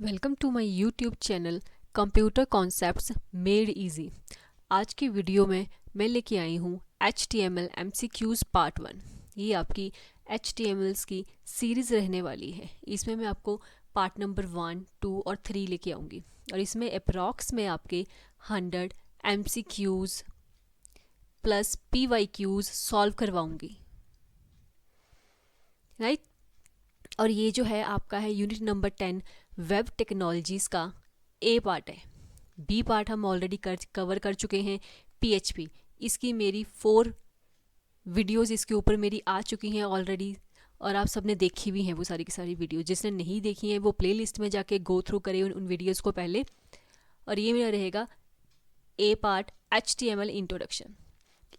Welcome to my YouTube channel computer concepts made easy. आज की video में मैं लेके आई हूँ HTML MCQs पार्ट 1। ये आपकी HTMLs की सीरीज़ रहने वाली है। इसमें मैं आपको पार्ट नंबर 1, 2 और 3 लेके आऊँगी और इसमें अप्रॉक्स में आपके 100 MCQs प्लस PYQs सॉल्व करवाऊँगी, राइट। और ये जो है आपका है यूनिट नंबर 10 वेब टेक्नोलॉजीज़ का ए पार्ट है। बी पार्ट हम ऑलरेडी कवर कर चुके हैं PHP। इसकी मेरी 4 वीडियोस इसके ऊपर मेरी आ चुकी हैं ऑलरेडी और आप सबने देखी भी हैं वो सारी की सारी वीडियो। जिसने नहीं देखी हैं वो प्लेलिस्ट में जाके गो थ्रू करें उन वीडियोस को पहले। और ये मेरा रहेगा ए पार्ट HTML इंट्रोडक्शन।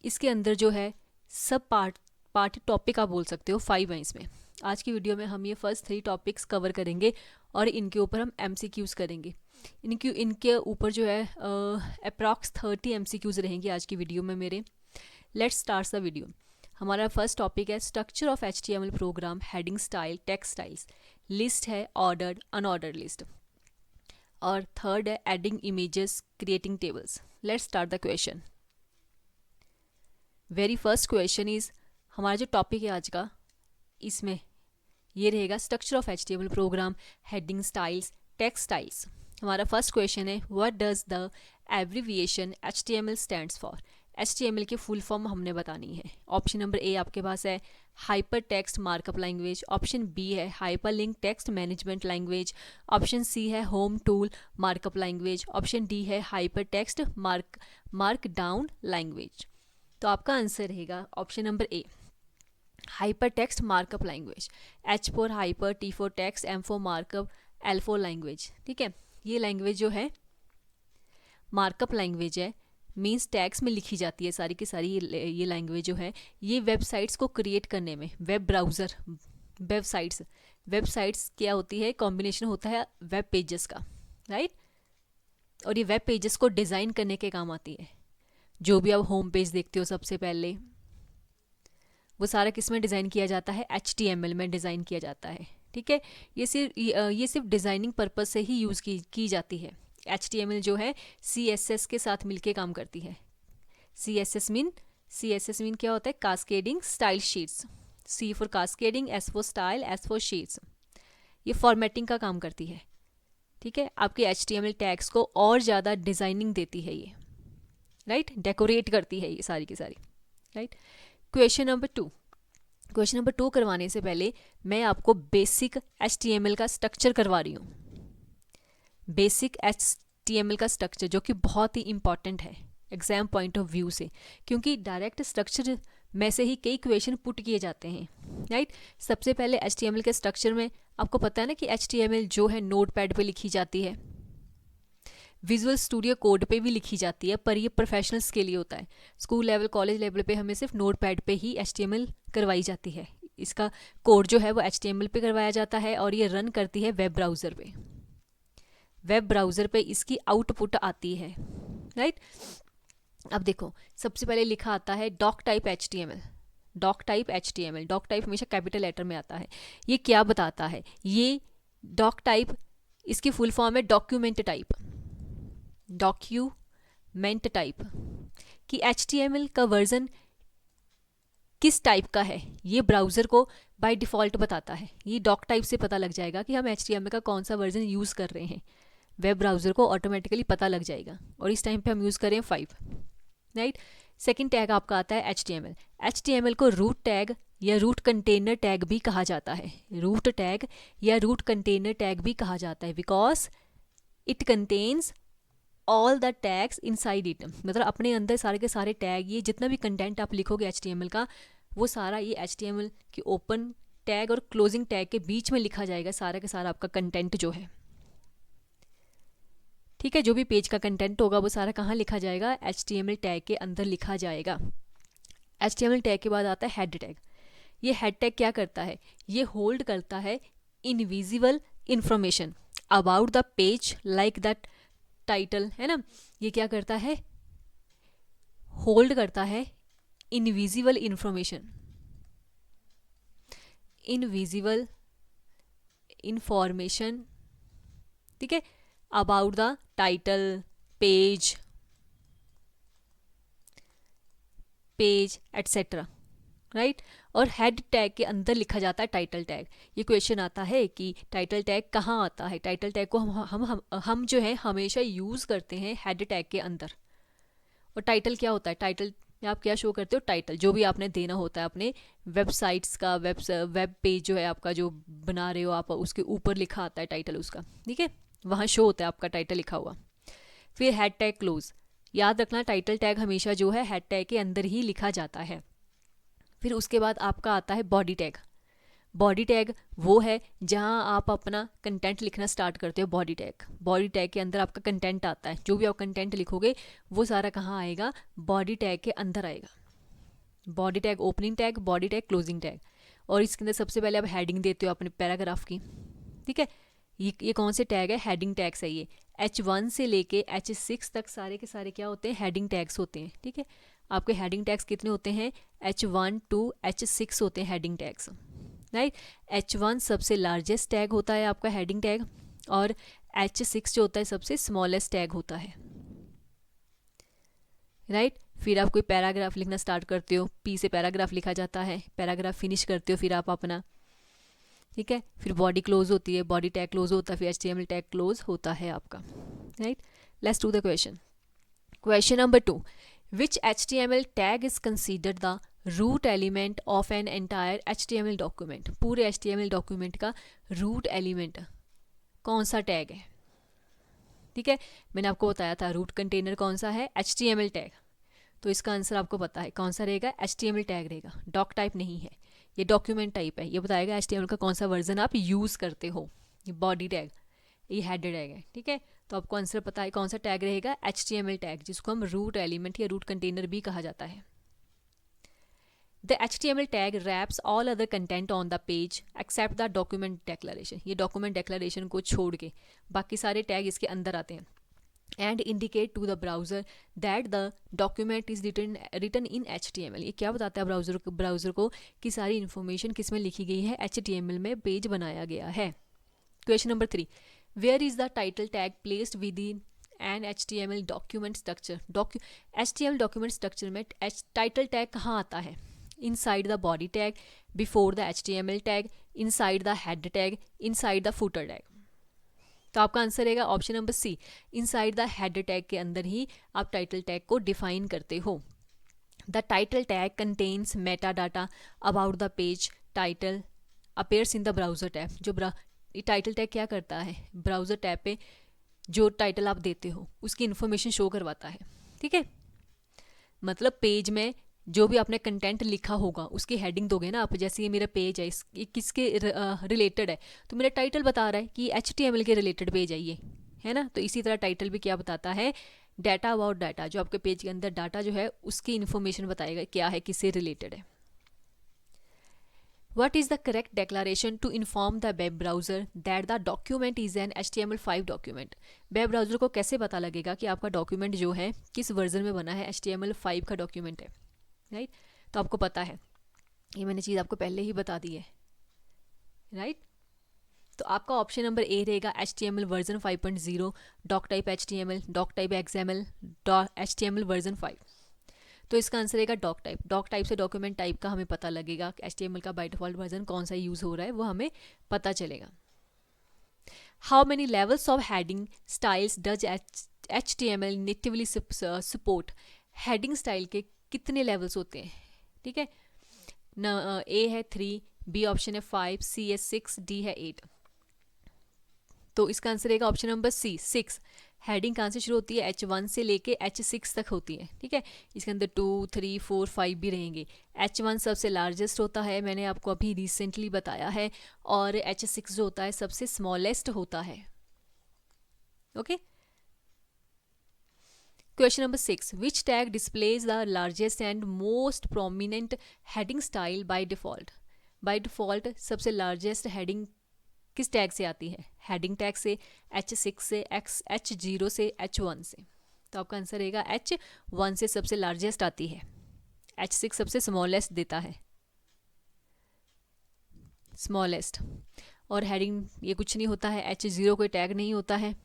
इसके अंदर जो है सब पार्ट टॉपिक आप बोल सकते हो 5 हैं इसमें। आज की वीडियो में हम ये फर्स्ट 3 टॉपिक्स कवर करेंगे और इनके ऊपर हम MCQs करेंगे। इनके ऊपर जो है अप्रॉक्स 30 MCQs रहेंगे आज की वीडियो में मेरे। Let's start the video. हमारा फर्स्ट टॉपिक है structure of HTML program, heading style, text styles, list है ऑर्डर्ड अनऑर्डर्ड लिस्ट, और थर्ड है adding images, creating tables. Let's start the question. Very first question is, हमारा जो topic है आज का इसमें ये रहेगा structure of HTML program, heading styles, text styles. हमारा फर्स्ट क्वेश्चन है what does the abbreviation HTML stands for. HTML की फुल फॉर्म हमने बतानी है। ऑप्शन नंबर ए आपके पास है hyper text markup language, option B है hyper link text management language, option C है home tool markup language, option D है hyper text mark down language. तो आपका आंसर रहेगा option number A, hyper text markup language. H for hyper, T for text, M for markup, L for language. ठीक है, ये language जो है markup language है, मीन्स टैग्स में लिखी जाती है सारी की सारी। ये लैंग्वेज जो है ये वेबसाइट्स को क्रिएट करने में, वेब ब्राउज़र, वेबसाइट्स क्या होती है, कॉम्बिनेशन होता है वेब पेजेस का, राइट। और ये वेब पेजेस को डिज़ाइन करने के काम आती है। जो भी आप होम पेज देखते हो सबसे पहले वो सारा किस में डिज़ाइन किया जाता है, HTML में डिज़ाइन किया जाता है। ठीक है, ये सिर्फ डिज़ाइनिंग पर्पस से ही यूज़ की जाती है। HTML जो है CSS के साथ मिलके काम करती है। CSS मीन क्या होता है, cascading style sheets. C for cascading, S for style, S for sheets. ये फॉर्मेटिंग का काम करती है। ठीक है, आपके HTML टैग्स को और ज़्यादा डिज़ाइनिंग देती है ये, राइट, डेकोरेट करती है ये सारी की सारी, राइट। क्वेश्चन नंबर 2 करवाने से पहले मैं आपको बेसिक HTML का स्ट्रक्चर करवा रही हूँ। बेसिक HTML का स्ट्रक्चर जो कि बहुत ही इंपॉर्टेंट है एग्जाम पॉइंट ऑफ व्यू से, क्योंकि डायरेक्ट स्ट्रक्चर में से ही कई क्वेश्चन पुट किए जाते हैं, राइट। सबसे पहले HTML के स्ट्रक्चर में आपको पता है ना कि HTML जो है नोटपैड पे लिखी जाती है, विजुअल स्टूडियो कोड पे भी लिखी जाती है, पर ये प्रोफेशनल्स के लिए होता है। स्कूल लेवल, कॉलेज लेवल पे हमें सिर्फ नोटपैड पे ही HTML करवाई जाती है। इसका कोड जो है वो HTML पे करवाया जाता है और ये रन करती है वेब ब्राउज़र पे। वेब ब्राउज़र पे इसकी आउटपुट आती है, राइट। अब देखो, सबसे पहले लिखा आता है doctype HTML। Doctype हमेशा कैपिटल लेटर में आता है। ये क्या बताता है, ये डॉक टाइप इसकी फुल फॉर्म है डॉक्यूमेंट टाइप, कि HTML का वर्जन किस टाइप का है ये ब्राउज़र को बाय डिफ़ॉल्ट बताता है। ये डॉक टाइप से पता लग जाएगा कि हम HTML का कौन सा वर्जन यूज़ कर रहे हैं। वेब ब्राउज़र को ऑटोमेटिकली पता लग जाएगा और इस टाइम पे हम यूज़ करें 5, राइट। सेकेंड टैग आपका आता है HTML को रूट टैग या रूट कंटेनर टैग भी कहा जाता है। रूट टैग या रूट कंटेनर टैग भी कहा जाता है because it contains all the tags inside it. मतलब अपने अंदर सारे के सारे टैग, ये जितना भी कंटेंट आप लिखोगे HTML का वो सारा ये HTML की ओपन टैग और क्लोजिंग टैग के बीच में लिखा जाएगा, सारा का सारा आपका कंटेंट जो है। ठीक है, जो भी पेज का कंटेंट होगा वो सारा कहाँ लिखा जाएगा, HTML टैग के अंदर लिखा जाएगा। HTML टैग के बाद आता है हेड टैग। ये हेड टैग क्या करता है, ये होल्ड करता है invisible information about the page like that title, है ना। ये क्या करता है, होल्ड करता है इनविजिबल इंफॉर्मेशन ठीक है, about the title, page etcetera, right. और हेड टैग के अंदर लिखा जाता है टाइटल टैग। ये क्वेश्चन आता है कि टाइटल टैग कहाँ आता है। टाइटल टैग को हम जो है हमेशा यूज़ करते हैं हेड टैग के अंदर। और टाइटल क्या होता है, टाइटल में आप क्या शो करते हो, टाइटल जो भी आपने देना होता है अपने वेबसाइट्स का, वेब पेज जो है आपका जो बना रहे हो आप, उसके ऊपर लिखा आता है टाइटल उसका, ठीक है, वहाँ शो होता है आपका टाइटल लिखा हुआ। फिर हेड टैग क्लोज, याद रखना टाइटल टैग हमेशा जो है हेड टैग के अंदर ही लिखा जाता है। फिर उसके बाद आपका आता है बॉडी टैग। बॉडी टैग वो है जहां आप अपना कंटेंट लिखना स्टार्ट करते हो। बॉडी टैग के अंदर आपका कंटेंट आता है, जो भी आप कंटेंट लिखोगे वो सारा कहाँ आएगा, बॉडी टैग के अंदर आएगा। Body tag opening tag, body tag closing tag. और इसके अंदर सबसे पहले आप हेडिंग देते हो अपने पैराग्राफ की, ठीक है। ये कौन से टैग है, हेडिंग टैग्स है ये। H1 से लेके H6 तक सारे के सारे क्या होते हैं, हेडिंग टैग्स होते हैं, ठीक है। आपके हेडिंग टैग्स कितने होते हैं, H1 to H6 होते हैं हेडिंग टैग्स, राइट। H1 सबसे लार्जेस्ट टैग होता है आपका हेडिंग टैग, और H6 जो होता है सबसे स्मॉलेस्ट टैग होता है, राइट। फिर आप कोई पैराग्राफ लिखना स्टार्ट करते हो, P से पैराग्राफ लिखा जाता है, पैराग्राफ फिनिश करते हो फिर आप अपना, ठीक है। फिर बॉडी क्लोज होती है, बॉडी टैग क्लोज होता है, फिर HTML टैग क्लोज होता है आपका, right. Let's do the question. Question number 2, which HTML tag is considered the root element of an entire HTML document. पूरे HTML डॉक्यूमेंट का रूट एलिमेंट कौन सा टैग है, ठीक है। मैंने आपको बताया था रूट कंटेनर कौन सा है, HTML टैग। तो इसका आंसर आपको पता है कौन सा रहेगा, HTML टैग रहेगा, डॉक टाइप नहीं है, ये डॉक्यूमेंट टाइप है। ये बताएगा HTML का कौन सा वर्जन आप यूज़ करते हो। ये बॉडी टैग, ये हेड टैग है, ठीक है। तो आपको आंसर पता है कौन सा टैग रहेगा, HTML टैग, जिसको हम रूट एलिमेंट या रूट कंटेनर भी कहा जाता है। The HTML tag wraps all other content on the page except the document declaration। ये document declaration को छोड़ के बाकी सारे टैग इसके अंदर आते हैं। And indicate to the browser that the document is written in HTML। ये क्या बताता है ब्राउज़र को कि सारी इन्फॉर्मेशन किस में लिखी गई है, HTML में पेज बनाया गया है। Question number 3, where is the title tag placed within an HTML document structure. HTML document structure में टाइटल टैग कहाँ आता है, inside the body tag, before the HTML tag, inside the head tag, inside the footer tag। तो आपका answer रहेगा option number C, inside the head tag के अंदर ही आप टाइटल टैग को डिफाइन करते हो। The title tag contains Meta data about the page title appears in the browser tab. जो टाइटल टैग क्या करता है, ब्राउजर टैब पे जो टाइटल आप देते हो उसकी इन्फॉर्मेशन शो करवाता है, ठीक है। मतलब पेज में जो भी आपने कंटेंट लिखा होगा उसकी हेडिंग दोगे ना आप, जैसे ये मेरा पेज है, ये किसके रिलेटेड है, तो मेरा टाइटल बता रहा है कि HTML के रिलेटेड पेज है ये, है ना। तो इसी तरह टाइटल भी क्या बताता है, डाटा अबाउट डाटा, जो आपके पेज के अंदर डाटा जो है उसकी इन्फॉर्मेशन बताएगा क्या है, किससे रिलेटेड है। What is the correct declaration to inform the web browser that the document is an HTML5 document? Web browser को कैसे पता लगेगा कि आपका डॉक्यूमेंट जो है किस वर्जन में बना है, HTML5 का डॉक्यूमेंट है, राइट। तो आपको पता है, ये मैंने चीज़ आपको पहले ही बता दी है, राइट। तो आपका ऑप्शन नंबर ए रहेगा HTML version 5.0, doctype HTML, doctype XML, HTML version 5। तो इसका आंसर रहेगा डॉक टाइप। डॉक टाइप से डॉक्यूमेंट टाइप का हमें पता लगेगा, HTML का बाय डिफॉल्ट वर्जन कौन सा यूज़ हो रहा है वो हमें पता चलेगा। How many levels of heading styles does HTML natively support. Heading style के कितने लेवल्स होते हैं, ठीक है न। ए है 3, बी ऑप्शन है 5, सी है 6, डी है 8। तो इसका आंसर रहेगा ऑप्शन नंबर सी 6। हेडिंग कहाँ से शुरू होती है, H1 से लेके H6 तक होती है, ठीक है। इसके अंदर 2, 3, 4, 5 भी रहेंगे। H1 सबसे लार्जेस्ट होता है, मैंने आपको अभी रिसेंटली बताया है, और H6 जो होता है सबसे स्मॉलेस्ट होता है, okay. Question number 6, which tag displays the largest and most prominent heading style by default. By default सबसे लार्जेस्ट हेडिंग किस टैग से आती है, हेडिंग टैग से, H6 से, H0 से, H1 से। तो आपका आंसर रहेगा H1 से सबसे लार्जेस्ट आती है, H6 सबसे स्मॉलेस्ट देता है, स्मॉलेस्ट। और हेडिंग ये कुछ नहीं होता है, H0 कोई टैग नहीं होता है।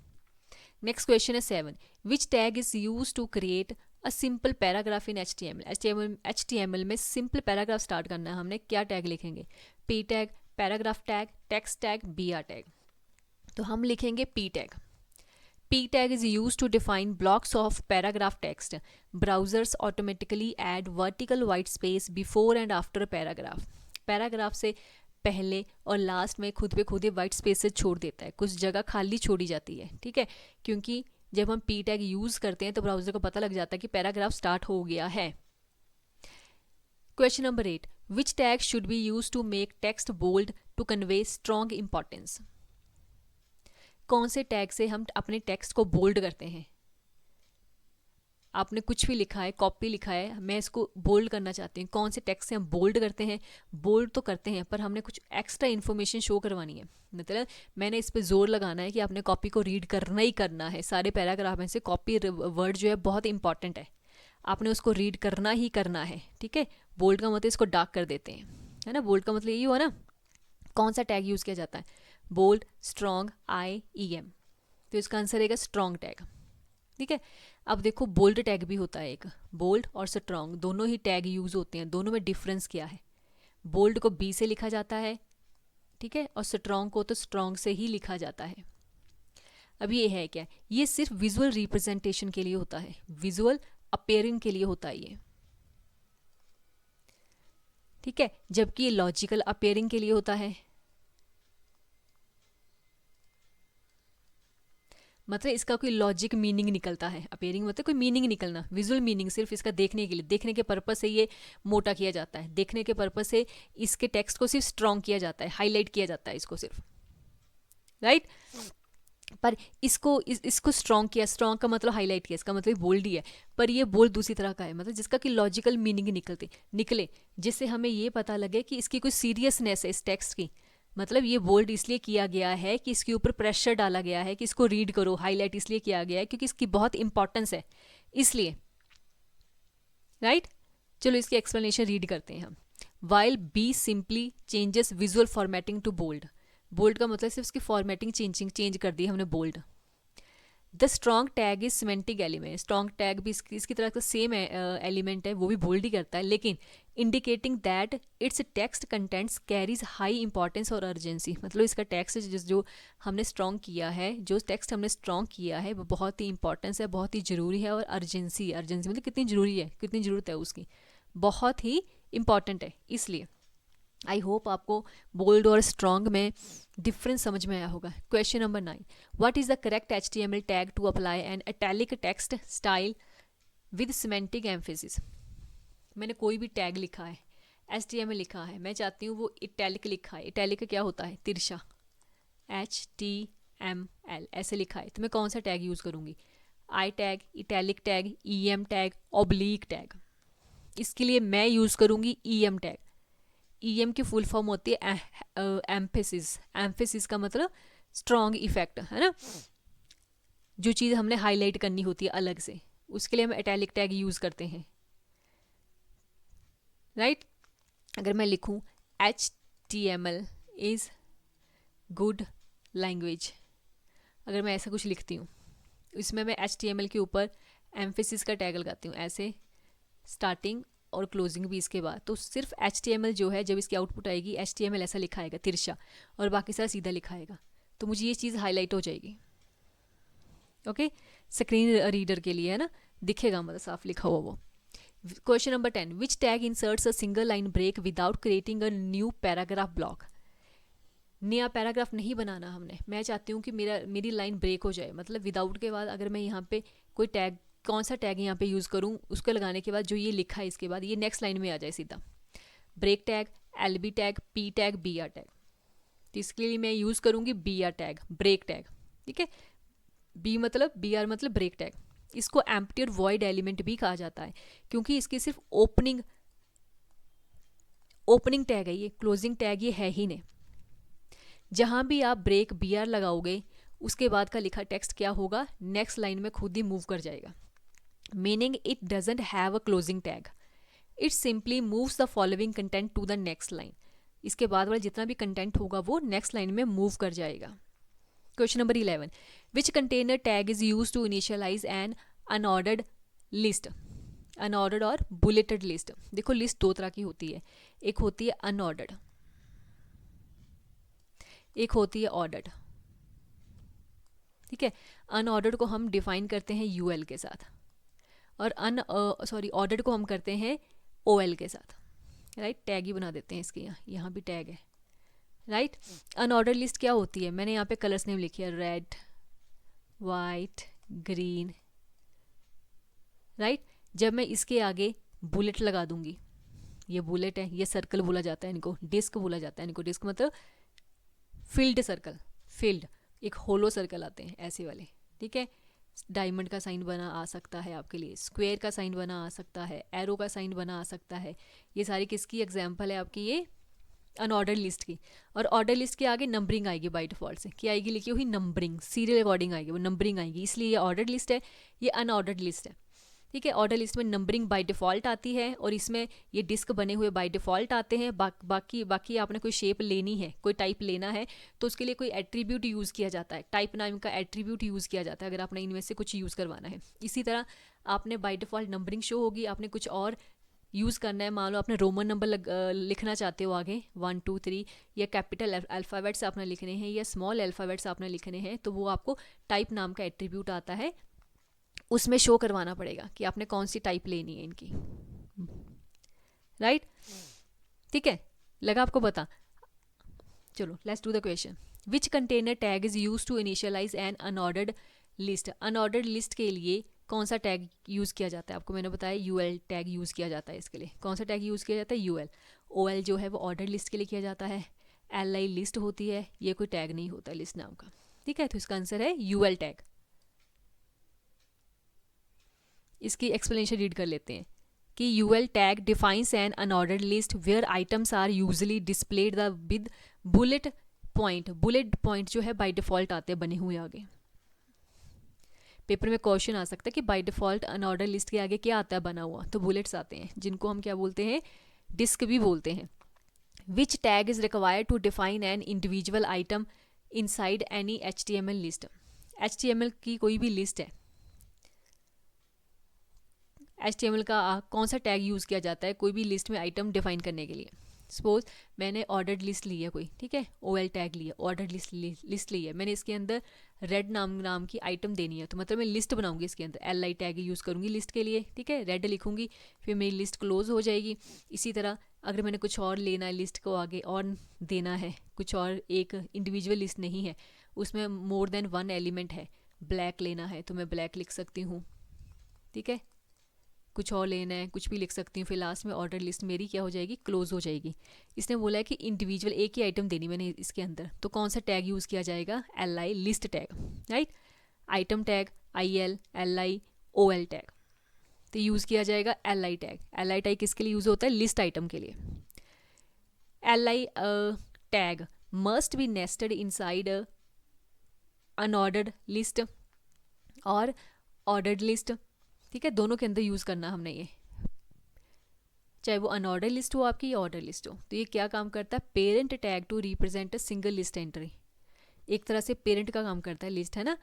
नेक्स्ट क्वेश्चन है 7, which tag is use to create a simple paragraph in HTML में सिंपल पैराग्राफ स्टार्ट करना है हमने, क्या टैग लिखेंगे? P tag, paragraph tag, text tag, BR tag. तो हम लिखेंगे P tag. P tag is used to define blocks of paragraph text. Browsers automatically add vertical white space before and after paragraph. Paragraph से पहले और last में खुद पे खुद ही वाइट स्पेसेस छोड़ देता है, कुछ जगह खाली छोड़ी जाती है, ठीक है, क्योंकि जब हम P टैग यूज़ करते हैं तो ब्राउज़र को पता लग जाता है कि पैराग्राफ स्टार्ट हो गया है। Question number 8, which tag should be use to make text bold to convey strong importance? कौन से टैग से हम अपने टेक्स्ट को बोल्ड करते हैं? आपने कुछ भी लिखा है, कॉपी लिखा है, मैं इसको बोल्ड करना चाहती हूँ, कौन से टैग से हम बोल्ड करते हैं? बोल्ड तो करते हैं पर हमने कुछ एक्स्ट्रा इन्फॉर्मेशन शो करवानी है, मतलब मैंने इस पर जोर लगाना है कि आपने कॉपी को रीड करना ही करना है। सारे पैराग्राफ में से कॉपी वर्ड जो है बहुत इंपॉर्टेंट है, आपने उसको रीड करना ही करना है, ठीक है। बोल्ड का मतलब इसको डार्क कर देते हैं, है ना, बोल्ड का मतलब यही हुआ ना। कौन सा टैग यूज़ किया जाता है? बोल्ड, स्ट्रॉन्ग, IEM, तो इसका आंसर रहेगा स्ट्रॉन्ग टैग, ठीक है। अब देखो बोल्ड टैग भी होता है एक, बोल्ड और स्ट्रॉन्ग दोनों ही टैग यूज़ होते हैं, दोनों में डिफरेंस क्या है? बोल्ड को B से लिखा जाता है, ठीक है, और स्ट्रॉन्ग को तो स्ट्रॉन्ग से ही लिखा जाता है। अब ये है क्या? ये सिर्फ विजुअल रिप्रेजेंटेशन के लिए होता है, विजुअल अपेयरिंग के लिए होता है ये, ठीक है, जबकि ये लॉजिकल अपेयरिंग के लिए होता है। मतलब इसका कोई लॉजिक मीनिंग निकलता है, अपेयरिंग मतलब कोई मीनिंग निकलना, विजुअल मीनिंग सिर्फ इसका देखने के लिए, देखने के पर्पज से ये मोटा किया जाता है, देखने के पर्पज से इसके टेक्स्ट को सिर्फ स्ट्रॉन्ग किया जाता है, हाईलाइट किया जाता है इसको सिर्फ, राइट। पर इसको स्ट्रॉन्ग किया, स्ट्रॉन्ग का मतलब हाईलाइट किया, इसका मतलब बोल्ड ही है, पर ये बोल्ड दूसरी तरह का है, मतलब जिसका कि लॉजिकल मीनिंग निकले, जिससे हमें ये पता लगे कि इसकी कोई सीरियसनेस है इस टेक्स्ट की। मतलब ये बोल्ड इसलिए किया गया है कि इसके ऊपर प्रेशर डाला गया है कि इसको रीड करो, हाईलाइट इसलिए किया गया है क्योंकि इसकी बहुत इंपॉर्टेंस है, इसलिए, राइट। चलो इसकी एक्सप्लेनेशन रीड करते हैं हम। While B simply changes visual formatting to bold, bold का मतलब सिर्फ उसकी फॉर्मेटिंग चेंज कर दी हमने bold. The strong tag is semantic element, strong tag भी इसकी तरह का सेम एलिमेंट है, वो भी बोल्ड ही करता है, लेकिन indicating that it's text contents carries high importance और अर्जेंसी। मतलब इसका टेक्स्ट जो हमने स्ट्रॉन्ग किया है, जो टेक्स्ट हमने स्ट्रॉन्ग किया है वो बहुत ही इंपॉर्टेंस है, बहुत ही ज़रूरी है, और अर्जेंसी मतलब कितनी ज़रूरी है, कितनी ज़रूरत है उसकी, बहुत ही इंपॉर्टेंट है। इसलिए आई होप आपको बोल्ड और स्ट्रॉन्ग में डिफरेंस समझ में आया होगा। Question number 9, what is the correct HTML tag to apply an italic text style with semantic emphasis? मैंने कोई भी टैग लिखा है, HTML लिखा है, मैं चाहती हूँ वो इटैलिक लिखा है। इटैलिक क्या होता है? तिरछा, HTML ऐसे लिखा है, तो मैं कौन सा टैग यूज़ करूँगी? I tag, italic tag, EM tag, oblique tag. इसके लिए मैं यूज़ करूँगी EM टैग। EM की फुल फॉर्म होती है एम्फेसिस, एम्फेसिस का मतलब स्ट्रॉन्ग इफेक्ट, है ना, जो चीज़ हमने हाईलाइट करनी होती है अलग से, उसके लिए हम इटैलिक टैग यूज़ करते हैं, राइट। अगर मैं लिखूँ HTML इज़ गुड लैंग्वेज, अगर मैं ऐसा कुछ लिखती हूँ, इसमें मैं HTML के ऊपर एम्फेसिस का टैग लगाती हूँ, ऐसे स्टार्टिंग और क्लोजिंग भी इसके बाद, तो सिर्फ HTML जो है जब इसकी आउटपुट आएगी HTML ऐसा लिखा आएगा तिरछा, और बाकी सारा सीधा लिखा आएगा, तो मुझे ये चीज़ हाईलाइट हो जाएगी, ओके, स्क्रीन रीडर के लिए, है ना, दिखेगा मतलब साफ लिखा हुआ वो। Question number 10, which tag inserts a single line break without creating a new paragraph block? नया पैराग्राफ नहीं बनाना हमने, मैं चाहती हूँ कि मेरी लाइन ब्रेक हो जाए, मतलब विदाउट के बाद अगर मैं यहाँ पे कोई टैग, कौन सा टैग यहाँ पे यूज़ करूँ, उसको लगाने के बाद जो ये लिखा है इसके बाद ये नेक्स्ट लाइन में आ जाए सीधा, break tag, LB tag, P tag, BR tag. तो इसके लिए मैं यूज़ करूँगी BR टैग, ब्रेक टैग, ठीक है। BR मतलब ब्रेक टैग। इसको एम्प्टी और वॉइड एलिमेंट भी कहा जाता है, क्योंकि इसकी सिर्फ ओपनिंग टैग है ये, क्लोजिंग टैग ये है ही नहीं। जहाँ भी आप ब्रेक BR लगाओगे उसके बाद का लिखा टेक्स्ट क्या होगा, नेक्स्ट लाइन में खुद ही मूव कर जाएगा। Meaning it doesn't have a closing tag, it simply moves the following content to the next line. इसके बाद वाला जितना भी कंटेंट होगा वो नेक्स्ट लाइन में मूव कर जाएगा। Question number 11, which container tag is use to initialise an unordered list, unordered और बुलेटेड लिस्ट। देखो लिस्ट दो तरह की होती है, एक होती है अनऑर्डर्ड, एक होती है ऑर्डर्ड। ठीक है, अनऑर्डर्ड को हम डिफाइन करते हैं यूएल के साथ और ऑर्डर्ड को हम करते हैं ओएल के साथ। राइट, टैग ही बना देते हैं इसके, यहाँ भी टैग है। राइट, अनऑर्डर्ड लिस्ट क्या होती है, मैंने यहाँ पे कलर्स नेम लिखी है, रेड, वाइट, ग्रीन। राइट, जब मैं इसके आगे बुलेट लगा दूंगी, ये बुलेट है, ये सर्कल बोला जाता है इनको, डिस्क बोला जाता है इनको, डिस्क मतलब फिल्ड सर्कल, फिल्ड एक होलो सर्कल आते हैं ऐसे वाले। ठीक है, डायमंड का साइन बना आ सकता है आपके लिए, स्क्वायर का साइन बना आ सकता है, एरो का साइन बना आ सकता है। ये सारी किसकी एग्जांपल है आपकी, ये अनऑर्डर लिस्ट की। और ऑर्डर लिस्ट के आगे नंबरिंग आएगी बाय डिफॉल्ट से, क्या आएगी लिखी हुई नंबरिंग, सीरियल अकॉर्डिंग आएगी, वो नंबरिंग आएगी, इसलिए ये ऑर्डर लिस्ट है, ये अनऑर्डर्ड लिस्ट है। ठीक है, ऑर्डर लिस्ट में नंबरिंग बाय डिफ़ॉल्ट आती है और इसमें ये डिस्क बने हुए बाय डिफ़ॉल्ट आते हैं। बाकी आपने कोई शेप लेनी है, कोई टाइप लेना है तो उसके लिए कोई एट्रीब्यूट यूज़ किया जाता है, टाइप नाम का एट्रीब्यूट यूज़ किया जाता है अगर आपने इनमें से कुछ यूज़ करवाना है। इसी तरह आपने बाय डिफ़ॉल्ट नंबरिंग शो होगी, आपने कुछ और यूज़ करना है, मान लो आपने रोमन नंबर लिखना चाहते हो आगे 1 2 3, या कैपिटल अल्फ़ाबेट्स आपने लिखने हैं या स्मॉल अल्फ़ाबेट्स आपने लिखने हैं, तो वो आपको टाइप नाम का एट्रीब्यूट आता है, उसमें शो करवाना पड़ेगा कि आपने कौन सी टाइप लेनी है इनकी। राइट, ठीक है, लगा आपको पता। चलो let's do the question, which container tag is use to initialise an unordered list. Unordered list के लिए कौन सा टैग यूज़ किया जाता है, आपको मैंने बताया यूएल टैग यूज़ किया जाता है इसके लिए। कौन सा टैग यूज़ किया जाता है, यूएल। ओएल जो है वो ऑर्डर लिस्ट के लिए किया जाता है, एलआई लिस्ट होती है, ये कोई टैग नहीं होता लिस्ट नाम का। ठीक है, तो इसका आंसर है यूएल टैग। इसकी एक्सप्लेनेशन रीड कर लेते हैं कि UL tag defines an unordered list where items are usually displayed the with bullet point. Bullet point जो है बाय डिफॉल्ट आते हैं बने हुए आगे। पेपर में क्वेश्चन आ सकता है कि बाय डिफॉल्ट अनऑर्डर लिस्ट के आगे क्या आता है बना हुआ, तो बुलेट्स आते हैं जिनको हम क्या बोलते हैं, डिस्क भी बोलते हैं। Which tag is required to define an individual item inside any HTML list. HTML की कोई भी लिस्ट है, HTML का कौन सा टैग यूज़ किया जाता है कोई भी लिस्ट में आइटम डिफाइन करने के लिए। सपोज मैंने ऑर्डर्ड लिस्ट ली है कोई, ठीक है, OL टैग लिया, ऑर्डर्ड लिस्ट ली है, मैंने इसके अंदर रेड नाम की आइटम देनी है, तो मतलब मैं लिस्ट बनाऊंगी इसके अंदर, LI टैग यूज़ करूंगी लिस्ट के लिए। ठीक है, रेड लिखूंगी, फिर मेरी लिस्ट क्लोज हो जाएगी। इसी तरह अगर मैंने कुछ और लेना है, लिस्ट को आगे और देना है, कुछ और एक इंडिविजुअल लिस्ट नहीं है, उसमें मोर देन 1 एलिमेंट है, ब्लैक लेना है तो मैं ब्लैक लिख सकती हूँ। ठीक है, कुछ और लेना है कुछ भी लिख सकती हूँ, फिर लास्ट में ऑर्डर लिस्ट मेरी क्या हो जाएगी, क्लोज हो जाएगी। इसने बोला है कि इंडिविजुअल एक ही आइटम देनी मैंने इसके अंदर, तो कौन सा टैग यूज़ किया जाएगा, LI list tag. Right, item tag IL, LI, OL tag, तो यूज़ किया जाएगा LI टैग। LI टैग किसके लिए यूज़ होता है, लिस्ट आइटम के लिए। LI tag must be nested inside unordered list और ऑर्डर्ड लिस्ट। ठीक है, दोनों के अंदर यूज़ करना हमने ये, चाहे वो अनऑर्डर लिस्ट हो आपकी या ऑर्डर लिस्ट हो। तो ये क्या काम करता है, parent tag to represent a single list entry, एक तरह से पेरेंट का काम करता है लिस्ट, है ना।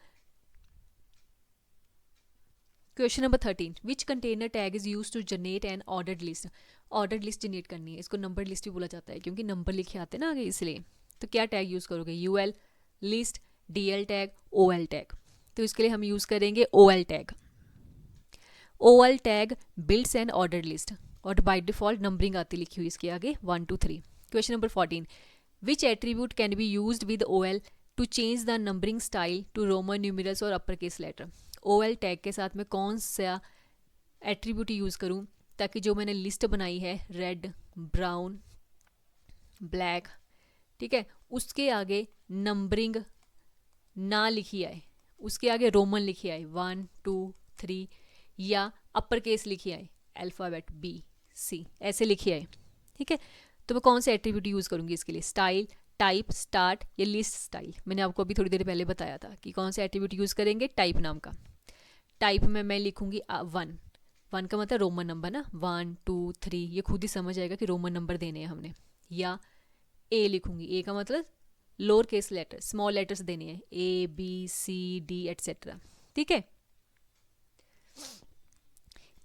Question number 13, which container tag is use to generate an ordered list. Ordered list generate करनी है, इसको नंबर लिस्ट भी बोला जाता है क्योंकि नंबर लिखे आते हैं ना आगे, इसलिए। तो क्या टैग यूज़ करोगे, UL list, DL tag, OL tag. तो इसके लिए हम यूज़ करेंगे OL tag. OL tag builds an order list और बाय डिफॉल्ट नंबरिंग आती लिखी हुई इसके आगे 1 2 3। Question number 14, which attribute can be used with OL to change the numbering style to roman numerals और upper case letter. OL tag के साथ मैं कौन सा एट्रीब्यूट यूज़ करूँ ताकि जो मैंने लिस्ट बनाई है रेड, ब्राउन, ब्लैक, ठीक है, उसके आगे नंबरिंग ना लिखी आए, उसके आगे रोमन लिखी आए 1 2 3, या अपर केस लिखी आए अल्फ़ाबेट BC ऐसे लिखी आए। ठीक है, तो मैं कौन से एट्रीब्यूट यूज़ करूँगी इसके लिए, स्टाइल, टाइप, स्टार्ट या लिस्ट स्टाइल। मैंने आपको अभी थोड़ी देर पहले बताया था कि कौन से एट्रीब्यूट यूज़ करेंगे, टाइप नाम का। टाइप में मैं लिखूँगी 1 का मतलब रोमन नंबर ना, 1 2 3, ये खुद ही समझ आएगा कि रोमन नंबर देने हैं हमने। या ए लिखूंगी, ए का मतलब lower case letter, small letters देने हैं, A B C D etcetera, ठीक है।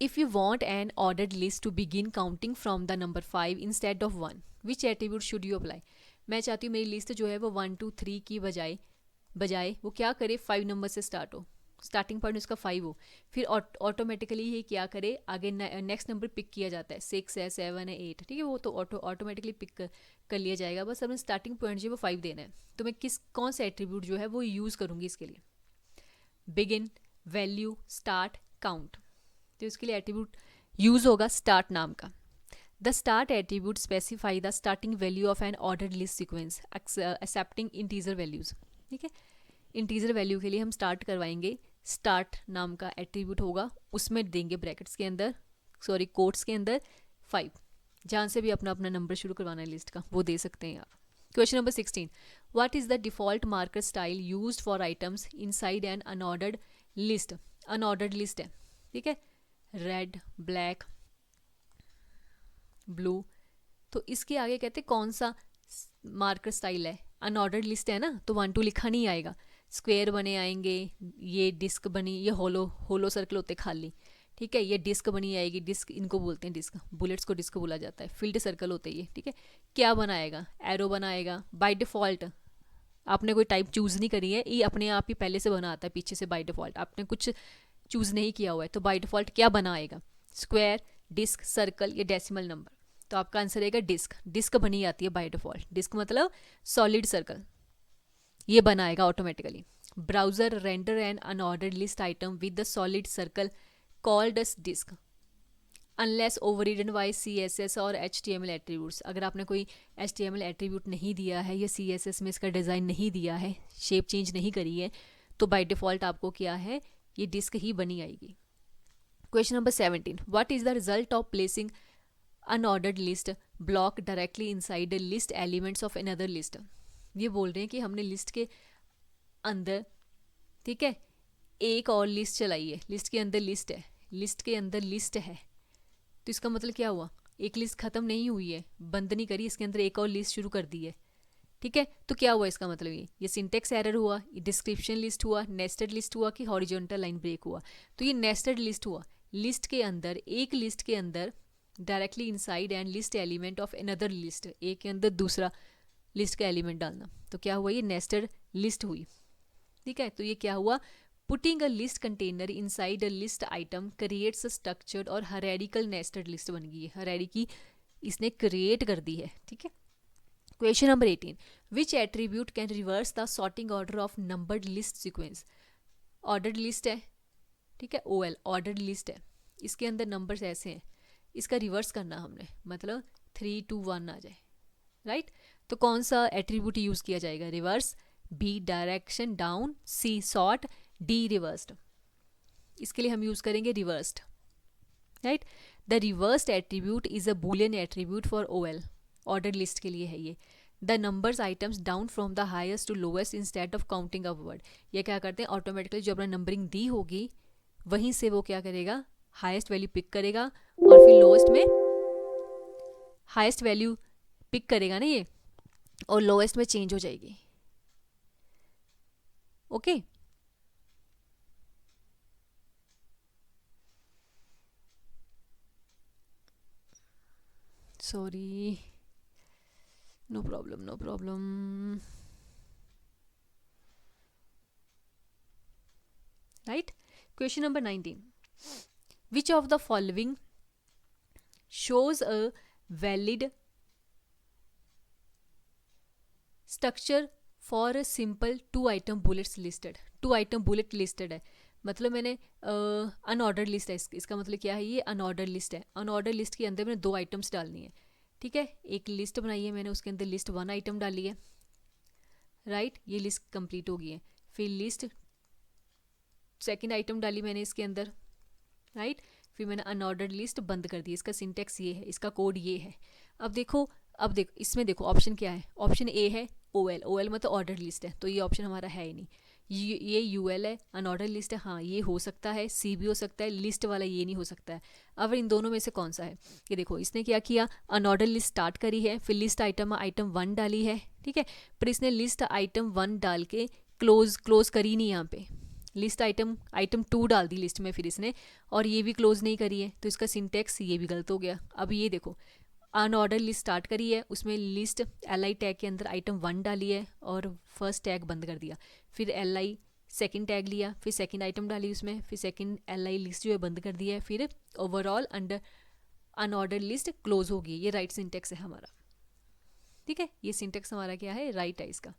If you want an ordered list to begin counting from the number 5 instead of 1, which attribute should you apply. मैं चाहती हूँ मेरी लिस्ट जो है वो 1 2 3 की बजाय वो क्या करे, 5 नंबर से स्टार्ट हो, स्टार्टिंग पॉइंट उसका 5 हो, फिर ऑटोमेटिकली ये क्या करे, आगे नेक्स्ट नंबर पिक किया जाता है, 6 है 7 है 8, ठीक है, वो तो ऑटोमेटिकली पिक कर लिया जाएगा, बस हमें स्टार्टिंग पॉइंट जो है वो 5 देना है। तो मैं कौन सा एट्रीब्यूट जो है वो यूज़ करूँगी इसके लिए, बिगिन, वैल्यू, स्टार्ट, काउंट। तो इसके लिए एट्रीब्यूट यूज़ होगा स्टार्ट नाम का। The start attribute specify the starting value of N ordered list sequence accepting integer values, ठीक है। इंटीजर वैल्यू के लिए हम स्टार्ट करवाएंगे, स्टार्ट नाम का एट्रीब्यूट होगा, उसमें देंगे ब्रैकेट्स के अंदर, सॉरी कोट्स के अंदर 5, जहाँ से भी अपना अपना नंबर शुरू करवाना है लिस्ट का वो दे सकते हैं आप। Question number 16, what is the default marker style used for items inside N unordered list. Unordered list है, ठीक है, रेड, ब्लैक, ब्लू, तो इसके आगे कहते हैं कौन सा मार्कर स्टाइल है, अनऑर्डर्ड लिस्ट है ना, तो 1 2 लिखा नहीं आएगा, स्क्वायर बने आएंगे, ये डिस्क बनी, ये होलो सर्कल होते खाली, ठीक है, ये डिस्क बनी आएगी, डिस्क इनको बोलते हैं डिस्क, बुलेट्स को डिस्क बोला जाता है, फील्ड सर्कल होते हैं ये, ठीक है। क्या बनाएगा, एरो बनाएगा, बाय डिफ़ॉल्ट आपने कोई टाइप चूज़ नहीं करी है, ये अपने आप ही पहले से बना आता है पीछे से, बाय डिफ़ॉल्ट आपने कुछ चूज़ नहीं किया हुआ है, तो बाय डिफ़ॉल्ट क्या बनाएगा, स्क्वायर, डिस्क, सर्कल, ये डेसिमल नंबर, तो आपका आंसर रहेगा डिस्क। डिस्क बनी आती है बाय डिफ़ॉल्ट, डिस्क मतलब सॉलिड सर्कल, ये बनाएगा automatically. Browser render an unordered list item with the solid circle called as disc unless overridden by CSS और HTML एट्रीब्यूट्स। अगर आपने कोई HTML एट्रीब्यूट नहीं दिया है या CSS में इसका डिज़ाइन नहीं दिया है, शेप चेंज नहीं करी है, तो बाय डिफ़ॉल्ट आपको क्या है, ये डिस्क ही बनी आएगी। Question number 17, what is the result of placing unordered list block directly inside the list elements of another list. ये बोल रहे हैं कि हमने लिस्ट के अंदर, ठीक है, एक और लिस्ट चलाई है, लिस्ट के अंदर लिस्ट है, लिस्ट के अंदर लिस्ट है, तो इसका मतलब क्या हुआ, एक लिस्ट खत्म नहीं हुई है, बंद नहीं करी, इसके अंदर एक और लिस्ट शुरू कर दी है, ठीक है। तो क्या हुआ इसका मतलब, ये सिंटेक्स एरर हुआ, ये डिस्क्रिप्शन लिस्ट हुआ, नेस्टेड लिस्ट हुआ कि हॉरिजॉन्टल लाइन ब्रेक हुआ, तो ये नेस्टेड लिस्ट हुआ, लिस्ट के अंदर, एक लिस्ट के अंदर directly inside and list element of another list, एक के अंदर दूसरा लिस्ट का एलिमेंट डालना, तो क्या हुआ, ये नेस्टेड लिस्ट हुई, ठीक है। तो ये क्या हुआ, putting a list container inside a list item creates a structured और हायरार्किकल नेस्टेड लिस्ट बन गई है, हायरार्की इसने क्रिएट कर दी है, ठीक है। Question number 18, which attribute can reverse the sorting order of numbered list sequence. Ordered list है, ठीक है, OL ऑर्डर्ड लिस्ट है, इसके अंदर नंबर्स ऐसे हैं, इसका रिवर्स करना हमने, मतलब 3 2 1 आ जाए, राइट। तो कौन सा एट्रीब्यूट यूज़ किया जाएगा, reverse, B direction down, C sort, D reversed. इसके लिए हम यूज़ करेंगे reversed, right. The reversed attribute is a boolean attribute for OL, order list के लिए है ये। The numbers items down from the highest to lowest instead of counting upward. ये क्या करते हैं, ऑटोमेटिकली जो अपना नंबरिंग दी होगी वहीं से वो क्या करेगा, हाईएस्ट वैल्यू पिक करेगा और फिर लोएस्ट में हाईएस्ट वैल्यू पिक करेगा ना ये, और लोएस्ट में चेंज हो जाएगी, okay. Sorry, no problem no problem. Right, question number 19, which of the following shows a valid structure for a simple 2 item bullets listed। 2 item bullet listed है, मतलब मैंने अनऑर्डर्ड लिस्ट है, इसका मतलब क्या है, ये अनऑर्डर्ड लिस्ट है, अनऑर्डर्ड लिस्ट के अंदर मैंने 2 आइटम्स डालनी है, ठीक है। एक लिस्ट बनाई है मैंने, उसके अंदर लिस्ट 1 आइटम डाली है, राइट, ये लिस्ट कंप्लीट हो गई है। फिर लिस्ट सेकंड आइटम डाली मैंने इसके अंदर, राइट, फिर मैंने अनऑर्डर्ड लिस्ट बंद कर दी। इसका सिंटेक्स ये है, इसका कोड ये है। अब देखो इसमें देखो ऑप्शन क्या है, ऑप्शन ए है OL, OL मतलब ऑर्डर्ड लिस्ट है, तो ये ऑप्शन हमारा है ही नहीं। ये यूएल है, अनऑर्डर लिस्ट है, हाँ ये हो सकता है, सी भी हो सकता है, लिस्ट वाला ये नहीं हो सकता है। अब इन दोनों में से कौन सा है? ये देखो इसने क्या किया, अनऑर्डर लिस्ट स्टार्ट करी है, फिर लिस्ट आइटम 1 डाली है, ठीक है, पर इसने लिस्ट आइटम 1 डाल के क्लोज करी नहीं यहाँ पे, लिस्ट आइटम 2 डाल दी लिस्ट में फिर इसने, और ये भी क्लोज नहीं करी है, तो इसका सिंटेक्स ये भी गलत हो गया। अब ये देखो अनऑर्डर लिस्ट स्टार्ट करी है, उसमें लिस्ट LI टैग के अंदर आइटम 1 डाली है और फर्स्ट टैग बंद कर दिया, फिर LI सेकंड टैग लिया, फिर सेकंड आइटम डाली उसमें, फिर सेकंड LI लिस्ट जो है बंद कर दिया है, फिर overall under unordered list close होगी। ये राइट सिंटेक्स है हमारा, ठीक है, ये सिंटेक्स हमारा क्या है, राइट है इसका।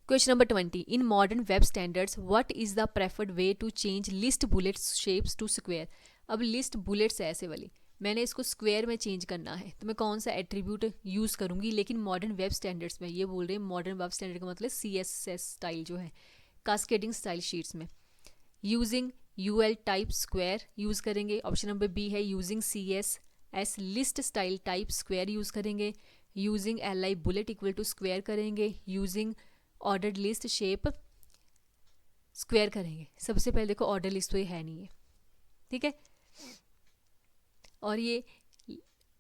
Question number 20, in modern web standards what is the preferred way to change list bullets shapes to square. अब लिस्ट बुलेट्स है ऐसे वाली, मैंने इसको स्क्वायर में चेंज करना है, तो मैं कौन सा एट्रीब्यूट यूज़ करूँगी, लेकिन मॉडर्न वेब स्टैंडर्ड्स में ये बोल रहे हैं, मॉडर्न वेब स्टैंडर्ड का मतलब CSS स्टाइल जो है, कास्केडिंग स्टाइल शीट्स में, using UL type square use करेंगे। ऑप्शन नंबर बी है using CSS list style type square use करेंगे, using LI bullet equal to square करेंगे, using ordered list shape square करेंगे। सबसे पहले देखो ऑर्डर लिस्ट तो ये है नहीं है, ठीक है, और ये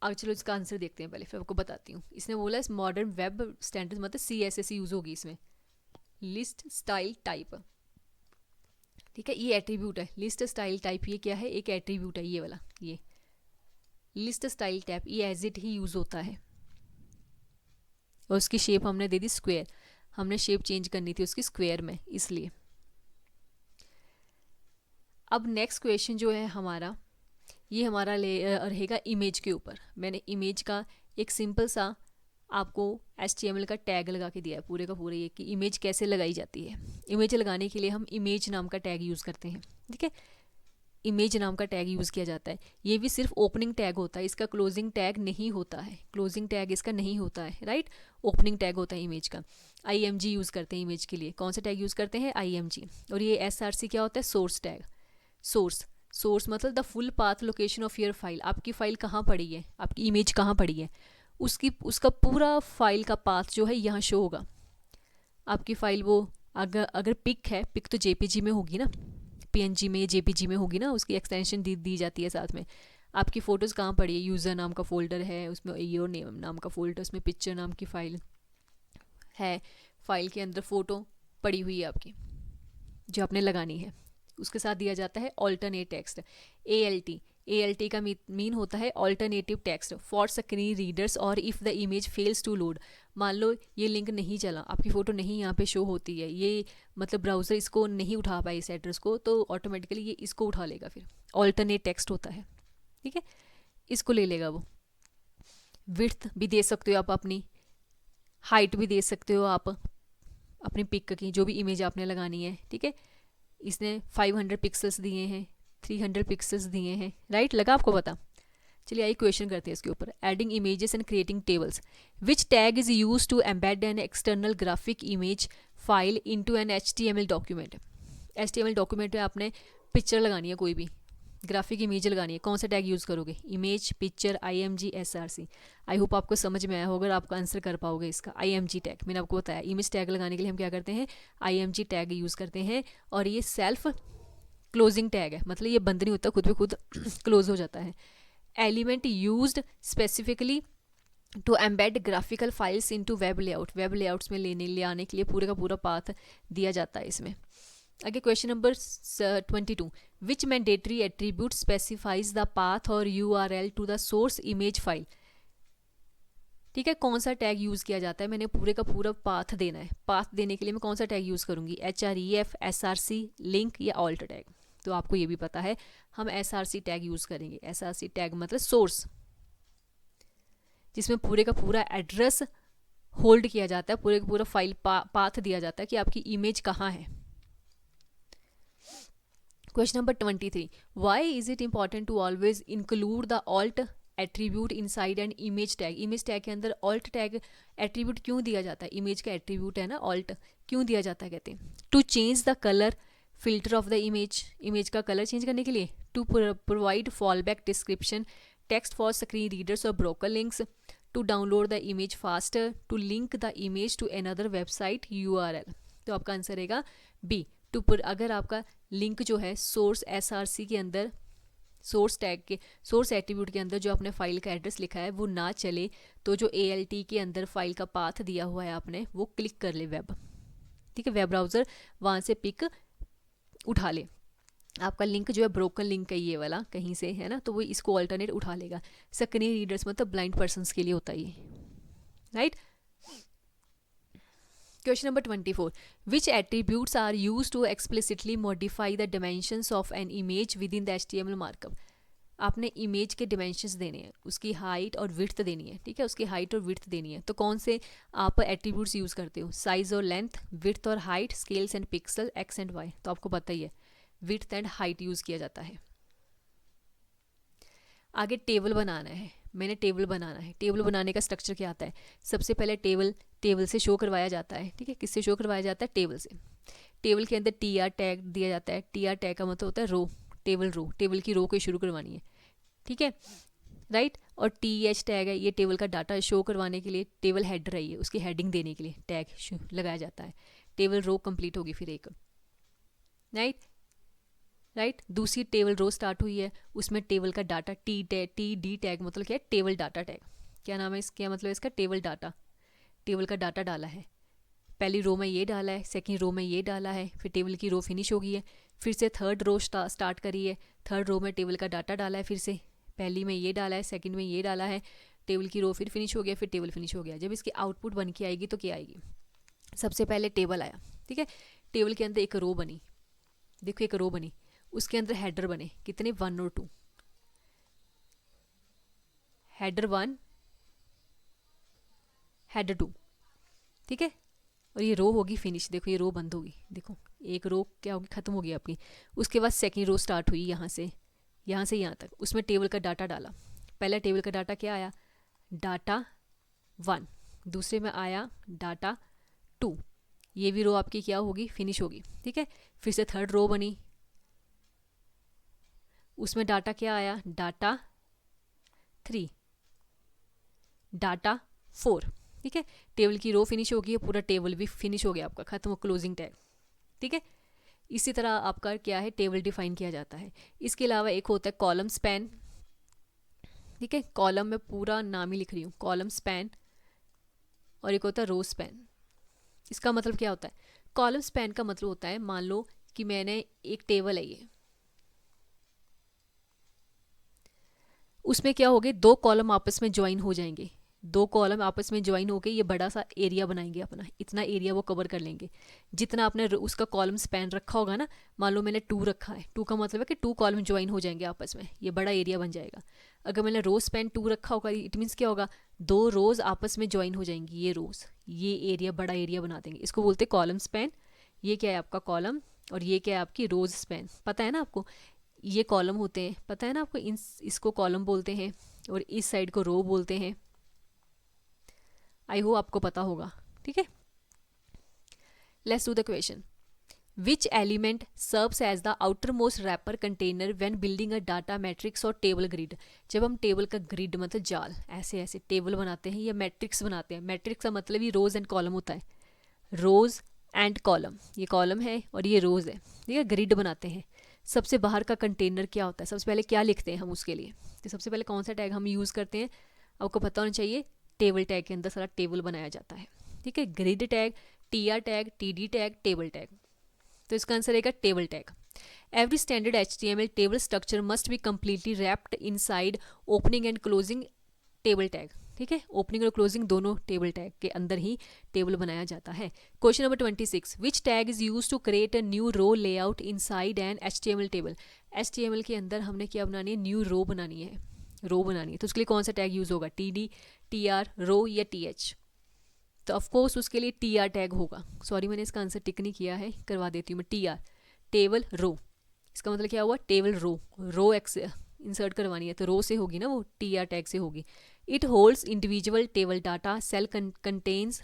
अब चलो इसका आंसर देखते हैं, पहले फिर आपको बताती हूँ। इसने बोला इस मॉडर्न वेब स्टैंडर्ड मतलब CSS यूज़ होगी इसमें, लिस्ट स्टाइल टाइप, ठीक है, ये एट्रीब्यूट है, लिस्ट स्टाइल टाइप ये क्या है, एक एट्रीब्यूट है ये वाला, ये लिस्ट स्टाइल टाइप ये एज इट ही यूज़ होता है, और उसकी शेप हमने दे दी स्क्वायर, हमने शेप चेंज करनी थी उसकी स्क्वायर में, इसलिए। अब नेक्स्ट क्वेश्चन जो है हमारा, ये हमारा रहेगा इमेज के ऊपर। मैंने इमेज का एक सिंपल सा आपको HTML का टैग लगा के दिया है पूरे का पूरे, ये कि इमेज कैसे लगाई जाती है। इमेज लगाने के लिए हम इमेज नाम का टैग यूज़ करते हैं, ठीक है, इमेज नाम का टैग यूज़ किया जाता है। ये भी सिर्फ ओपनिंग टैग होता है, इसका क्लोजिंग टैग नहीं होता है, क्लोजिंग टैग इसका नहीं होता है, राइट, ओपनिंग टैग होता है इमेज का। IMG यूज़ करते हैं इमेज के लिए, कौन सा टैग यूज़ करते हैं, IMG। और ये SRC क्या होता है, सोर्स टैग, सोर्स मतलब the full path location of your file, आपकी फ़ाइल कहाँ पड़ी है, आपकी इमेज कहाँ पड़ी है, उसका पूरा फाइल का पाथ जो है यहाँ शो होगा। आपकी फ़ाइल वो अगर पिक है, पिक तो JPG में होगी ना, PNG में या JPG में होगी ना, उसकी एक्सटेंशन दी जाती है साथ में। आपकी फ़ोटोज़ कहाँ पड़ी है, यूज़र नाम का फ़ोल्डर है, उसमें योर नेम नाम का फ़ोल्डर, उसमें पिक्चर नाम की फ़ाइल है, फ़ाइल के अंदर फ़ोटो पड़ी हुई है आपकी जो आपने लगानी है। उसके साथ दिया जाता है ऑल्टरनेट टेक्स्ट, ALT का मीन होता है alternative text for screen readers, और if the image fails to load, मान लो ये लिंक नहीं चला, आपकी फ़ोटो नहीं यहाँ पे शो होती है, ये मतलब ब्राउज़र इसको नहीं उठा पाए इस एड्रेस को, तो ऑटोमेटिकली ये इसको उठा लेगा, फिर ऑल्टरनेट टेक्स्ट होता है, ठीक है, इसको ले लेगा वो। विड्थ भी दे सकते हो आप अपनी, हाइट भी दे सकते हो आप अपनी पिक की, जो भी इमेज आपने लगानी है, ठीक है। इसने 500 पिक्सल्स दिए हैं, 300 पिक्सल्स दिए हैं, राइट, लगा आपको पता। चलिए आइए क्वेश्चन करते हैं इसके ऊपर। Adding images and creating tables, which tag is use to embed an external graphic image file into an HTML document. HTML document में आपने पिक्चर लगानी है, कोई भी ग्राफिक इमेज लगानी है, कौन सा टैग यूज़ करोगे, इमेज, पिक्चर, IMG, SRC। आई होप आपको समझ में आया होगा, अगर आपका आंसर कर पाओगे इसका। IMG टैग मैंने आपको बताया, इमेज टैग लगाने के लिए हम क्या करते हैं, IMG टैग यूज़ करते हैं, और ये सेल्फ क्लोजिंग टैग है, मतलब ये बंद नहीं होता, खुद पे खुद क्लोज हो जाता है। Element used specifically to embed graphical files into web layout, web layouts में ले आने के लिए पूरे का पूरा पाथ दिया जाता है इसमें। आगे question number 22, which mandatory attribute specifies the path और URL to the source image file. ठीक है, कौन सा टैग यूज़ किया जाता है, मैंने पूरे का पूरा पाथ देना है, पाथ देने के लिए मैं कौन सा टैग यूज़ करूँगी, HREF, SRC, लिंक या ऑल्ट टैग। तो आपको ये भी पता है, हम SRC टैग यूज़ करेंगे। SRC टैग मतलब सोर्स, जिसमें पूरे का पूरा एड्रेस होल्ड किया जाता है, पूरे का पूरा फाइल पाथ दिया जाता है कि आपकी इमेज कहाँ है। Question number 23, why is it important to always include the alt attribute inside an image tag. Image tag के अंदर ऑल्ट टैग एट्रीब्यूट क्यों दिया जाता है, इमेज का एट्रीब्यूट है ना ऑल्ट, क्यों दिया जाता है, कहते हैं to change the colour filter of the image, image का कलर चेंज करने के लिए, to provide fall back description, text for screen readers और broker links, to download the image faster, to link the image to another website URL। तो आपका answer रहेगा B to put. अगर आपका लिंक जो है सोर्स SRC के अंदर, सोर्स टैग के, सोर्स एट्रीब्यूट के अंदर जो आपने फाइल का एड्रेस लिखा है वो ना चले, तो जो ALT के अंदर फाइल का पाथ दिया हुआ है आपने वो क्लिक कर ले वेब, ठीक है, वेब ब्राउज़र वहाँ से पिक उठा ले। आपका लिंक जो है ब्रोकन लिंक है ये वाला कहीं से है ना, तो वो इसको अल्टरनेट उठा लेगा। सक्रिय रीडर्स मतलब ब्लाइंड पर्सनस के लिए होता है ये, right. Question number 24, which attributes are use to explicitly modify the dimensions of an image within the HTML markup. आपने इमेज के डिमेंशंस देने हैं, उसकी हाइट और विड्थ देनी है, ठीक है, उसकी हाइट और विड्थ देनी है। तो कौन से आप एट्रीब्यूट्स यूज़ करते हो? साइज और लेंथ, विड्थ और height, scales and pixel, X and Y. तो आपको पता ही है विड्थ एंड हाइट यूज़ किया जाता है। आगे टेबल बनाना है, मैंने टेबल बनाना है। टेबल बनाने का स्ट्रक्चर क्या आता है? सबसे पहले टेबल से शो करवाया जाता है, ठीक है, किससे शो करवाया जाता है? टेबल से। टेबल के अंदर TR टैग दिया जाता है। TR टैग का मतलब होता है रो, टेबल की रो को शुरू करवानी है, ठीक है, राइट। और TH टैग है, ये टेबल का डाटा शो करवाने के लिए, टेबल हेडर है ये, उसकी हेडिंग देने के लिए टैग लगाया जाता है। टेबल रो कंप्लीट होगी फिर एक, राइट। दूसरी टेबल रो स्टार्ट हुई है, उसमें टेबल का डाटा TD टैग मतलब क्या है? Table data tag. क्या नाम है क्या मतलब इसका? टेबल डाटा, टेबल का डाटा डाला है। पहली रो में ये डाला है, सेकंड रो में ये डाला है, फिर टेबल की रो फिनिश हो गई है। फिर से थर्ड रो स्टार्ट करी है, थर्ड रो में टेबल का डाटा डाला है, फिर से पहली में ये डाला है, सेकंड में ये डाला है, टेबल की रो फिर फिनिश हो गया, फिर टेबल फिनिश हो गया। जब इसकी आउटपुट बन के आएगी तो क्या आएगी? सबसे पहले टेबल आया, ठीक है, टेबल के अंदर एक रो बनी, देखो एक रो बनी, उसके अंदर हेडर बने कितने? 1 और 2, हेडर 1 हेडर 2, ठीक है। और ये रो होगी फिनिश, देखो ये रो बंद होगी, देखो एक रो क्या होगी? ख़त्म होगी आपकी। उसके बाद सेकंड रो स्टार्ट हुई यहाँ से यहाँ तक, उसमें टेबल का डाटा डाला। पहला टेबल का डाटा क्या आया? डाटा 1। दूसरे में आया डाटा 2, ये भी रो आपकी क्या होगी? फिनिश होगी, ठीक है। फिर से थर्ड रो बनी, उसमें डाटा क्या आया? डाटा 3, डाटा 4, ठीक है। टेबल की रो फिनिश हो गई है, पूरा टेबल भी फिनिश हो गया आपका, खत्म हो, क्लोजिंग टैग, ठीक है। इसी तरह आपका क्या है? टेबल डिफाइन किया जाता है। इसके अलावा एक होता है कॉलम स्पैन, ठीक है, कॉलम में पूरा नाम ही लिख रही हूँ, कॉलम स्पैन। और एक होता है रो स्पैन। इसका मतलब क्या होता है? कॉलम स्पैन का मतलब होता है, मान लो कि मैंने एक टेबल है ये, उसमें क्या होगे? 2 कॉलम आपस में ज्वाइन हो जाएंगे, 2 कॉलम आपस में ज्वाइन होके ये बड़ा सा एरिया बनाएंगे अपना, इतना एरिया वो कवर कर लेंगे। जितना आपने उसका कॉलम स्पैन रखा होगा ना, मान लो मैंने 2 रखा है, 2 का मतलब है कि 2 कॉलम ज्वाइन हो जाएंगे आपस में, ये बड़ा एरिया बन जाएगा। अगर मैंने रो स्पैन 2 रखा होगा, इट मीन्स क्या होगा? 2 रोज आपस में ज्वाइन हो जाएंगी, ये रोज, ये एरिया बड़ा एरिया बना देंगे, इसको बोलते हैं कॉलम स्पैन। ये क्या है आपका? कॉलम। और ये क्या है आपकी? रोज स्पैन। पता है ना आपको, ये कॉलम होते हैं, पता है ना आपको, इसको कॉलम बोलते हैं और इस साइड को रो बोलते हैं। आई होप आपको पता होगा, ठीक है। Let's do the question. Which element serves as the outermost wrapper container when building a data matrix और टेबल ग्रिड। जब हम टेबल का ग्रिड मतलब जाल, ऐसे ऐसे टेबल बनाते हैं या मैट्रिक्स बनाते हैं, मैट्रिक्स का मतलब ही रोज एंड कॉलम होता है, रोज एंड कॉलम, ये कॉलम है और ये रोज है, ठीक है, ग्रिड बनाते हैं। सबसे बाहर का कंटेनर क्या होता है? सबसे पहले क्या लिखते हैं हम उसके लिए? तो सबसे पहले कौन सा टैग हम यूज़ करते हैं? आपको पता होना चाहिए, टेबल टैग के अंदर सारा टेबल बनाया जाता है, ठीक है। Grid tag, TR tag, TD tag, table tag. तो इसका आंसर रहेगा table tag. Every standard HTML table structure must be completely wrapped inside opening and closing table tag, ठीक है। ओपनिंग और क्लोजिंग दोनों टेबल टैग के अंदर ही टेबल बनाया जाता है। Question number 26, which tag is use to create a new row layout inside an HTML table. HTML के अंदर हमने क्या बनानी है? न्यू रो बनानी है, रो बनानी है। तो उसके लिए कौन सा टैग यूज होगा? TD, TR, रो या TH? तो ऑफकोर्स उसके लिए TR टैग होगा। सॉरी मैंने इसका आंसर टिक नहीं किया है, करवा देती हूँ मैं। TR, टेबल रो, इसका मतलब क्या हुआ? टेबल रो एक्स इंसर्ट करवानी है तो रो से होगी ना, वो TR टैग से होगी। It holds individual table data, cell contains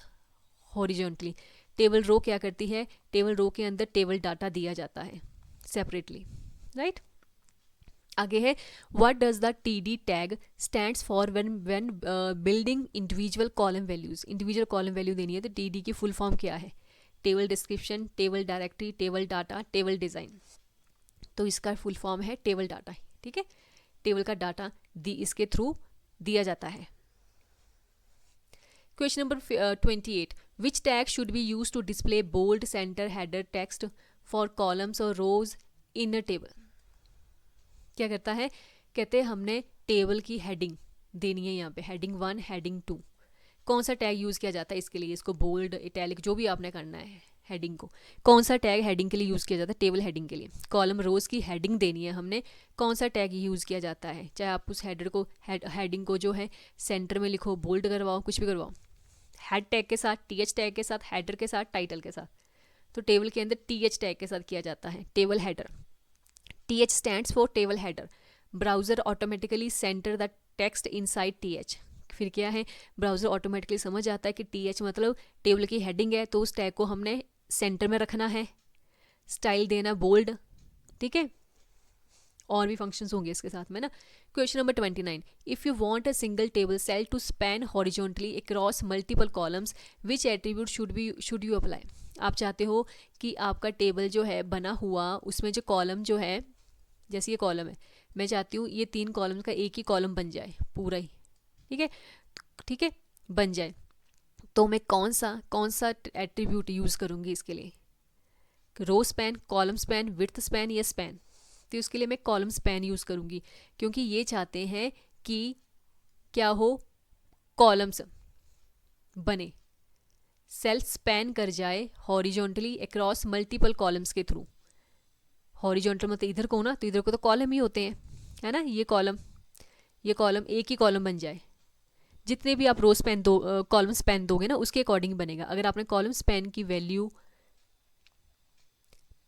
horizontally. Table row क्या करती है? टेबल रो के अंदर टेबल डाटा दिया जाता है सेपरेटली, राइट। आगे है, what does the TD tag stands for when building individual column values. Individual column value देनी है तो TD की फुल फॉर्म क्या है? Table description, table directory, table data, table design. तो इसका फुल फॉर्म है टेबल डाटा, ठीक है। टेबल का डाटा इसके थ्रू दिया जाता है। Question number 28, which tag should be use to display bold center header text for columns और रोज इन अ टेबल। क्या करता है, कहते हैं हमने टेबल की हेडिंग देनी है, यहाँ पे हेडिंग 1, हेडिंग 2, कौन सा टैग यूज़ किया जाता है इसके लिए, इसको बोल्ड, इटैलिक, जो भी आपने करना है हेडिंग को, कौन सा टैग हेडिंग के लिए यूज़ किया जाता है, टेबल हेडिंग के लिए। कॉलम रोज़ की हेडिंग देनी है हमने, कौन सा टैग यूज़ किया जाता है, चाहे आप उस हेडर को हेडिंग को जो है सेंटर में लिखो, बोल्ड करवाओ, कुछ भी करवाओ, हेड टैग के साथ, टी एच टैग के साथ, हेडर के साथ, टाइटल के साथ। तो टेबल के अंदर टी एच टैग के साथ किया जाता है, table header. T H stands for table header. Browser automatically centre the text inside T H. फिर क्या है, ब्राउज़र ऑटोमेटिकली समझ जाता है कि टी एच मतलब टेबल की हेडिंग है, तो उस टैग को हमने सेंटर में रखना है, स्टाइल देना बोल्ड, ठीक है। और भी फंक्शंस होंगे इसके साथ में ना। Question number 29, if you want a single table cell to span horizontally across multiple columns, which attribute should you apply. आप चाहते हो कि आपका टेबल जो है बना हुआ, उसमें जो कॉलम जो है, जैसे ये कॉलम है, मैं चाहती हूँ ये 3 कॉलम का एक ही कॉलम बन जाए पूरा ही, ठीक है, बन जाए। तो मैं कौन सा एट्रीब्यूट यूज़ करूँगी इसके लिए, row span, column span, width span या स्पैन। तो उसके लिए मैं कॉलम स्पैन यूज़ करूँगी, क्योंकि ये चाहते हैं कि क्या हो, कॉलम्स बने, सेल स्पैन कर जाए हॉरिजॉन्टली अक्रॉस मल्टीपल कॉलम्स के थ्रू। हॉरिजॉन्टल मतलब इधर को ना, तो इधर को तो कॉलम ही होते हैं, है ना, ये कॉलम एक ही कॉलम बन जाए। जितने भी आप रो स्पैन कॉलम स्पैन दोगे ना, उसके अकॉर्डिंग बनेगा। अगर आपने कॉलम स्पैन की वैल्यू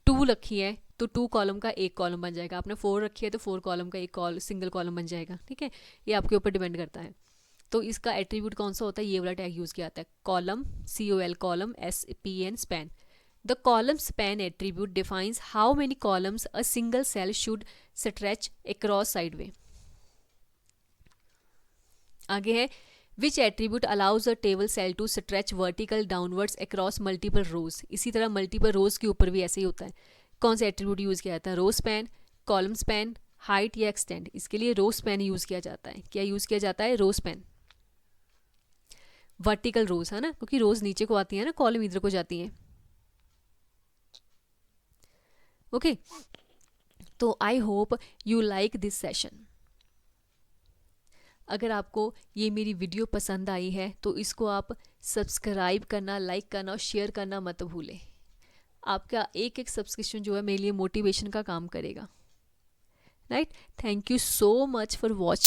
2 रखी है तो 2 कॉलम का एक कॉलम बन जाएगा, आपने 4 रखी है तो 4 कॉलम का एक सिंगल कॉलम बन जाएगा, ठीक है। ये आपके ऊपर डिपेंड करता है। तो इसका एट्रीब्यूट कौन सा होता है, ये वाला टैग यूज़ किया जाता है, column, COL, column, SPN, span. The column span attribute defines how many columns a single cell should stretch across sideway. आगे है, which attribute allows a table cell to stretch vertical downwards across multiple rows. इसी तरह multiple rows के ऊपर भी ऐसे ही होता है। कौन सा एट्रीब्यूट यूज़ किया जाता है, row span, column span, height या एक्सटेंड। इसके लिए रो स्पैन यूज़ किया जाता है। क्या यूज़ किया जाता है, रो स्पैन, वर्टिकल रोज, है ना, क्योंकि रोज नीचे को आती है ना, कॉलम इधर को जाती हैं। ओके, तो I hope you like this session. अगर आपको ये मेरी वीडियो पसंद आई है तो इसको आप सब्सक्राइब करना, लाइक करना और शेयर करना मत भूलें। आपका एक एक सब्सक्रिप्शन जो है मेरे लिए मोटिवेशन का काम करेगा, right. Thank you so much for watching.